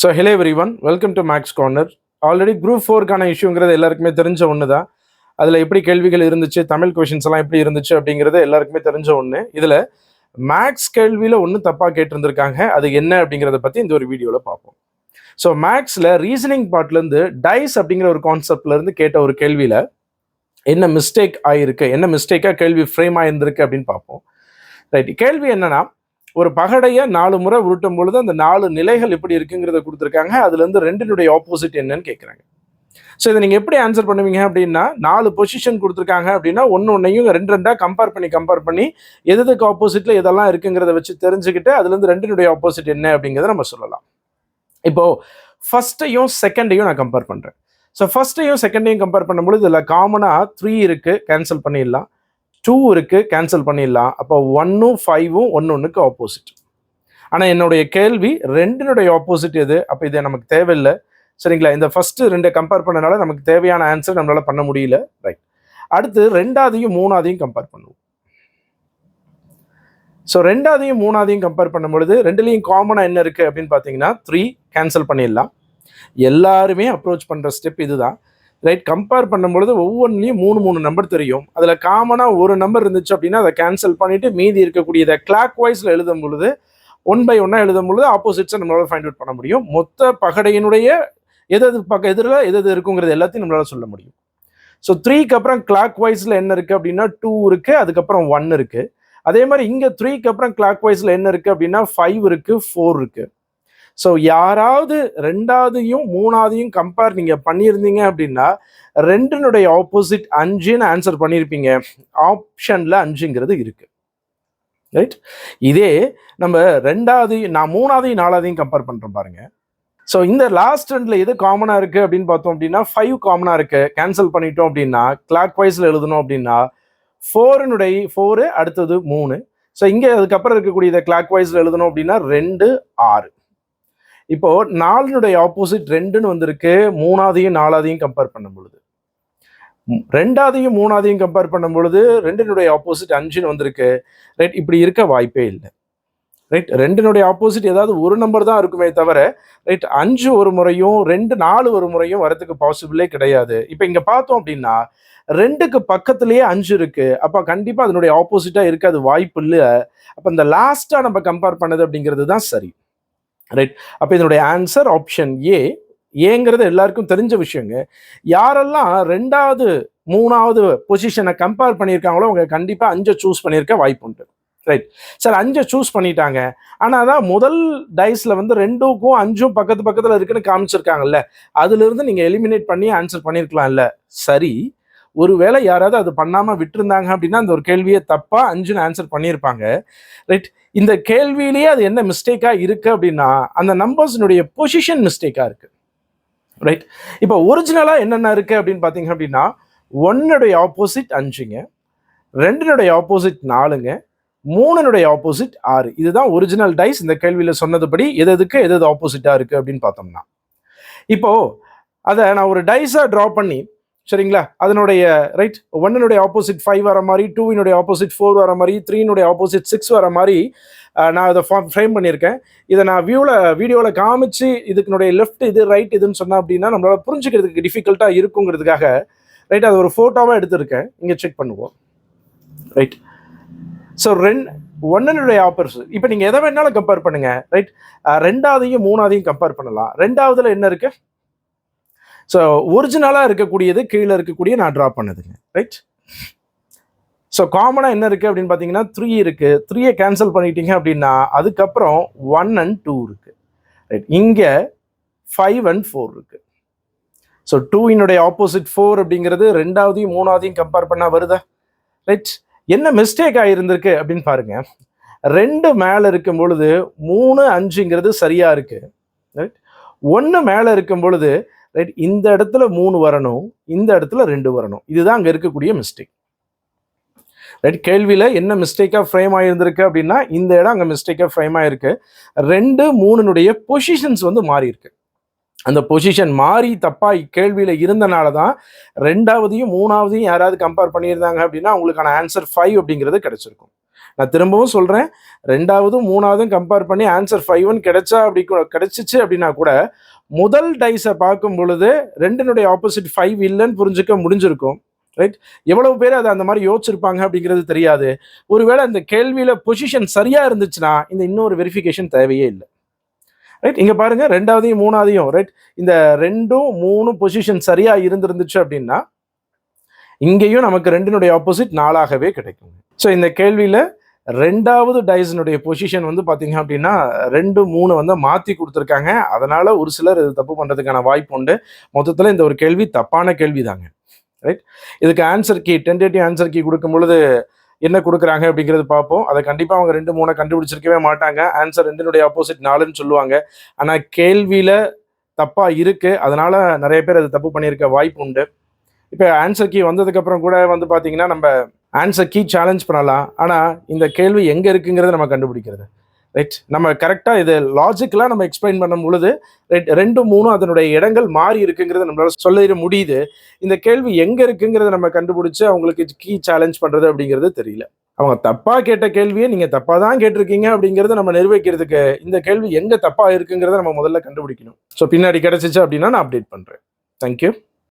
So hello everyone, welcome to Max corner. Already group 4க்கான இஷ்யூங்கிறது எல்லாருக்குமே தெரிஞ்ச ஒன்று தான். அதில் எப்படி கேள்விகள் இருந்துச்சு, தமிழ் கொஷின்ஸ் எல்லாம் எப்படி இருந்துச்சு அப்படிங்கிறது எல்லாருக்குமே தெரிஞ்ச ஒன்று. இதில் மேக்ஸ் கேள்வியில் ஒன்று தப்பாக கேட்டிருந்திருக்காங்க. அது என்ன அப்படிங்கிறத பற்றி இந்த ஒரு வீடியோவில் பார்ப்போம். ஸோ மேக்ஸில் ரீசனிங் பார்ட்லேருந்து டைஸ் அப்படிங்கிற ஒரு கான்செப்ட்லேருந்து கேட்ட ஒரு கேள்வியில் என்ன மிஸ்டேக் ஆகிருக்கு, என்ன மிஸ்டேக்காக கேள்வி ஃப்ரேம் ஆகியிருந்திருக்கு அப்படின்னு பார்ப்போம். ரைட், கேள்வி என்னன்னா, ஒரு பகடையை 4 முறை உருட்டும் பொழுது அந்த 4 நிலைகள் எப்படி இருக்குங்கிறத கொடுத்துருக்காங்க. அதுலேருந்து 2னுடைய ஆப்போசிட் என்னன்னு கேட்குறாங்க. ஸோ இதை நீங்கள் எப்படி ஆன்சர் பண்ணுவீங்க அப்படின்னா, 4 பொசிஷன் கொடுத்துருக்காங்க அப்படின்னா ஒன்றையும் 2 கம்பேர் பண்ணி எதுக்கு ஆப்போசிட்டில் எதெல்லாம் இருக்குங்கிறத வச்சு தெரிஞ்சுக்கிட்டு அதுலேருந்து 2னுடைய ஆப்போசிட் என்ன அப்படிங்கிறத நம்ம சொல்லலாம். இப்போது ஃபஸ்ட்டையும் செகண்டையும் நான் கம்பேர் பண்ணுறேன். ஸோ ஃபஸ்ட்டையும் செகண்டையும் கம்பேர் பண்ணும்பொழுது இதில் காமனாக 3 இருக்குது, கேன்சல் பண்ணிடலாம். 2 இருக்குது, கேன்சல் பண்ணிடலாம். அப்போ 1ம் 5ம் ஒன்றுக்கு ஆப்போசிட். ஆனால் என்னுடைய கேள்வி 2னுடைய ஆப்போசிட் எது? அப்போ இது நமக்கு தேவையில்லை, சரிங்களா? இந்த ஃபஸ்ட்டு 2 கம்பேர் பண்ணனால நமக்கு தேவையான ஆன்சர் நம்மளால் பண்ண முடியல. ரைட், அடுத்து 2ஆவதையும் 3ஆவதையும் கம்பேர் பண்ணுவோம். ஸோ 2ஆவதையும் 3ஆவதையும் கம்பேர் பண்ணும்பொழுது 2லேயும் காமனாக என்ன இருக்குது அப்படின்னு பார்த்தீங்கன்னா 3, கேன்சல் பண்ணிடலாம். எல்லாருமே அப்ரோச் பண்ணுற ஸ்டெப் இதுதான். ரைட், கம்பேர் பண்ணும்பொழுது ஒவ்வொன்றிலையும் 3 நம்பர் தெரியும். அதில் காமனாக ஒரு நம்பர் இருந்துச்சு அப்படின்னா அதை கேன்சல் பண்ணிவிட்டு மீதி இருக்கக்கூடியதை கிளாக் வைஸில் எழுதும் பொழுது 1 by 1 எழுதும் பொழுது ஆப்போசிட்ஸை நம்மளால் ஃபைண்ட் அவுட் பண்ண முடியும். மொத்த பகடையினுடைய எது பக்கம் எதிரில் எது இருக்குங்கிறது எல்லாத்தையும் நம்மளால் சொல்ல முடியும். ஸோ 3க்கு அப்புறம் கிளாக் வைஸில் என்ன இருக்குது அப்படின்னா 2 இருக்குது, அதுக்கப்புறம் 1 இருக்குது. அதே மாதிரி இங்கே 3க்கு அப்புறம் கிளாக் வைஸில் என்ன இருக்குது அப்படின்னா 5 இருக்குது, 4 இருக்குது. ஸோ யாராவது 2ஆவதையும் 3ஆவதையும் கம்பேர் நீங்கள் பண்ணியிருந்தீங்க அப்படின்னா 2னுடைய ஆப்போசிட் 5ன்னு ஆன்சர் பண்ணியிருப்பீங்க. ஆப்ஷனில் 5ங்கிறது இருக்குது. ரைட், இதே நம்ம 2ஆவதையும் 3ஆவதையும் 4ஆவதையும் கம்பேர் பண்ணுறோம் பாருங்க. ஸோ இந்த லாஸ்ட் 2ல் எது காமனாக இருக்குது அப்படின்னு பார்த்தோம் அப்படின்னா 5 காமனாக இருக்குது. கேன்சல் பண்ணிட்டோம் அப்படின்னா கிளாக் வைஸில் எழுதணும் அப்படின்னா 4 அடுத்தது 3. ஸோ இங்கே அதுக்கப்புறம் இருக்கக்கூடியதை கிளாக் வைஸில் எழுதணும் அப்படின்னா 2, 6. இப்போ 4னுடைய ஆப்போசிட் 2ன்னு வந்திருக்கு. 3ஆவதையும் 4ஆவதையும் கம்பேர் பண்ணும் பொழுது 2ஆவதையும் 3ஆவதையும் கம்பேர் பண்ணும் பொழுது 2னுடைய ஆப்போசிட் 5ன்னு வந்திருக்கு. ரைட், இப்படி இருக்க வாய்ப்பே இல்லை. ரைட், 2னுடைய ஆப்போசிட் ஏதாவது ஒரு நம்பர் தான் இருக்குமே தவிர ரைட் 5 ஒரு முறையும் 4 ஒரு முறையும் வரதுக்கு பாசிபிளே கிடையாது. இப்போ இங்கே பார்த்தோம் அப்படின்னா 2க்கு பக்கத்துலேயே 5 இருக்கு. அப்போ கண்டிப்பாக அதனுடைய ஆப்போசிட்டாக இருக்காது, வாய்ப்பு இல்லை. அப்போ இந்த லாஸ்ட்டாக நம்ம கம்பேர் பண்ணது அப்படிங்கிறது தான் சரி. ரைட், அப்போ இதனுடைய ஆன்சர் ஆப்ஷன் ஏங்கிறது எல்லாருக்கும் தெரிஞ்ச விஷயங்க. யாரெல்லாம் 2ஆவது 3ஆவது பொசிஷனை கம்பேர் பண்ணியிருக்காங்களோ அவங்க கண்டிப்பாக 5 சூஸ் பண்ணியிருக்க வாய்ப்பு உண்டு. ரைட் சார், 5 சூஸ் பண்ணிட்டாங்க. ஆனால் அதான் முதல் டைஸில் வந்து 2க்கும் 5ம் பக்கத்தில் இருக்குன்னு காமிச்சிருக்காங்கல்ல, அதுலேருந்து நீங்கள் எலிமினேட் பண்ணி ஆன்சர் பண்ணியிருக்கலாம்ல. சரி, ஒருவேளை யாராவது அது பண்ணாமல் விட்டுருந்தாங்க அப்படின்னா அந்த ஒரு கேள்வியை தப்பாக 5ன்னு ஆன்சர் பண்ணியிருப்பாங்க. ரைட், இந்த கேள்வியிலேயே அது என்ன மிஸ்டேக்காக இருக்குது அப்படின்னா அந்த நம்பர்ஸினுடைய பொசிஷன் மிஸ்டேக்காக இருக்குது. ரைட், இப்போ ஒரிஜினலாக என்னென்ன இருக்குது அப்படின்னு பார்த்தீங்க அப்படின்னா 1னுடைய ஆப்போசிட் 5ங்க, 2னுடைய ஆப்போசிட் 4ங்க, 3னுடைய ஆப்போசிட் 6. இதுதான் ஒரிஜினல் டைஸ். இந்த கேள்வியில் சொன்னதுபடி எது ஆப்போசிட்டாக இருக்குது அப்படின்னு பார்த்தோம்னா, இப்போது அதை நான் ஒரு டைஸாக ட்ரா பண்ணி, சரிங்களா, அதனுடைய ரைட் 1னுடைய ஆப்போசிட் 5 வர மாதிரி, 2னுடைய ஆப்போசிட் 4 வர மாதிரி, 3னுடைய ஆப்போசிட் 6 வர மாதிரி நான் அதை ஃப்ரேம் பண்ணியிருக்கேன். இதை நான் வீடியோவில் காமிச்சு இதுக்குனுடைய லெஃப்ட் இது ரைட் இதுன்னு சொன்னேன் அப்படின்னா நம்மளால் புரிஞ்சுக்கிறதுக்கு டிஃபிகல்ட்டாக இருக்குங்கிறதுக்காக ரைட் அதை ஒரு ஃபோட்டோவாக எடுத்திருக்கேன். இங்கே செக் பண்ணுவோம். ரைட், ஸோ 1னுடைய ஆப்போசிட் இப்போ நீங்கள் எதை வேணாலும் கம்பேர் பண்ணுங்க. ரைட், 2ஆவதையும் 3ஆவதையும் கம்பேர் பண்ணலாம். 2ஆவதுல என்ன இருக்கு? ஸோ ஒரிஜினலாக இருக்கக்கூடியது கீழே இருக்கக்கூடிய நான் ட்ரா பண்ணதுங்க. ரைட், ஸோ காமனாக என்ன இருக்குது அப்படின்னு பார்த்தீங்கன்னா 3 இருக்குது. 3யை கேன்சல் பண்ணிட்டீங்க அப்படின்னா அதுக்கப்புறம் 1 and 2 இருக்குது. ரைட், இங்கே 5 and 4 இருக்குது. ஸோ 2னுடைய ஆப்போசிட் 4 அப்படிங்கிறது 2ஆவதையும் 3ஆவதையும் கம்பேர் பண்ணால் வருதா? ரைட், என்ன மிஸ்டேக் ஆகிருந்திருக்கு அப்படின்னு பாருங்க. 2 மேலே இருக்கும் பொழுது 3, 5ங்கிறது சரியாக இருக்குது. ரைட், 1 மேலே இருக்கும் பொழுது ரைட் இந்த இடத்துல 3 வரணும், இந்த இடத்துல 2 வரணும். இதுதான் அங்கே இருக்கக்கூடிய மிஸ்டேக். ரைட், கேள்வியில் என்ன மிஸ்டேக்காக ஃப்ரேம் ஆகியிருந்திருக்கு அப்படின்னா இந்த இடம் அங்கே மிஸ்டேக்காக ஃப்ரேம் ஆகிருக்கு. 2, 3னுடைய பொசிஷன்ஸ் வந்து மாறி இருக்கு. அந்த பொசிஷன் மாறி தப்பாக கேள்வியில் இருந்தனால தான் 2ஆவதையும் 3ஆவதையும் யாராவது கம்பேர் பண்ணியிருந்தாங்க அப்படின்னா அவங்களுக்கான ஆன்சர் 5 அப்படிங்கிறது கிடைச்சிருக்கும். நான் திரும்பவும் சொல்கிறேன், 2வது 3வதும் கம்பேர் பண்ணி ஆன்சர் 5 கிடைச்சா கிடைச்சிச்சு அப்படின்னா கூட முதல் டைஸை பார்க்கும் பொழுது 2னுடைய ஆப்போசிட் 5 இல்லைன்னு புரிஞ்சுக்க முடிஞ்சிருக்கும். ரைட்? எவ்வளவு பேர் அதை அந்த மாதிரி யோசிச்சிருப்பாங்க அப்படிங்கிறது தெரியாது. ஒருவேளை அந்த கேள்வியில பொசிஷன் சரியா இருந்துச்சுன்னா இந்த இன்னொரு வெரிஃபிகேஷன் தேவையே இல்லை. ரைட்? இங்க பாருங்க 2வதையும் 3வதையும் ரைட், இந்த 2ம் 3 பொசிஷன் சரியா இருந்திருந்துச்சு அப்படின்னா இங்கேயும் நமக்கு 2னுடைய ஆப்போசிட் 4ஆகவே கிடைக்கும். ஸோ இந்த கேள்வியில 2வது டைஸினுடைய பொசிஷன் வந்து பார்த்தீங்க அப்படின்னா 2, 3 வந்து மாற்றி கொடுத்துருக்காங்க. அதனால ஒரு சிலர் இது தப்பு பண்ணுறதுக்கான வாய்ப்பு உண்டு. மொத்தத்தில் இந்த ஒரு கேள்வி தப்பான கேள்வி தாங்க. ரைட்? இதுக்கு answer key, tentative answer key கொடுக்கும் பொழுது என்ன கொடுக்குறாங்க அப்படிங்கிறது பார்ப்போம். அதை கண்டிப்பாக அவங்க 2, 3 கண்டுபிடிச்சிருக்கவே மாட்டாங்க. ஆன்சர் 2னுடைய ஆப்போசிட் 4ன்னு சொல்லுவாங்க. ஆனால் கேள்வியில் தப்பாக இருக்குது, அதனால நிறைய பேர் அது தப்பு பண்ணியிருக்க வாய்ப்பு உண்டு. இப்போ ஆன்சர் கீ வந்ததுக்கப்புறம் கூட வந்து பார்த்தீங்கன்னா நம்ம ஆன்சர் கீ சேலஞ்ச் பண்ணலாம். ஆனால் இந்த கேள்வி எங்கே இருக்குங்கிறத நம்ம கண்டுபிடிக்கிறது. ரைட்? நம்ம கரெக்டாக இது லாஜிக்கலாக நம்ம எக்ஸ்பிளைன் பண்ணும் பொழுது 2, 3 அதனுடைய இடங்கள் மாறி இருக்குங்கிறத நம்மளால சொல்லிட முடியுது. இந்த கேள்வி எங்கே இருக்குங்கிறத நம்ம கண்டுபிடிச்சு அவங்களுக்கு கீ சேலஞ்ச் பண்ணுறது அப்படிங்கிறது தெரியல. அவங்க தப்பாக கேட்ட கேள்வியை நீங்கள் தப்பாக தான் கேட்டிருக்கீங்க அப்படிங்கிறத நம்ம நிரூபிக்கிறதுக்கு இந்த கேள்வி எங்கே தப்பாக இருக்குங்கிறத நம்ம முதல்ல கண்டுபிடிக்கணும். ஸோ பின்னாடி கிடச்சிச்சு அப்படின்னா நான் அப்டேட் பண்ணுறேன். தேங்க்யூ.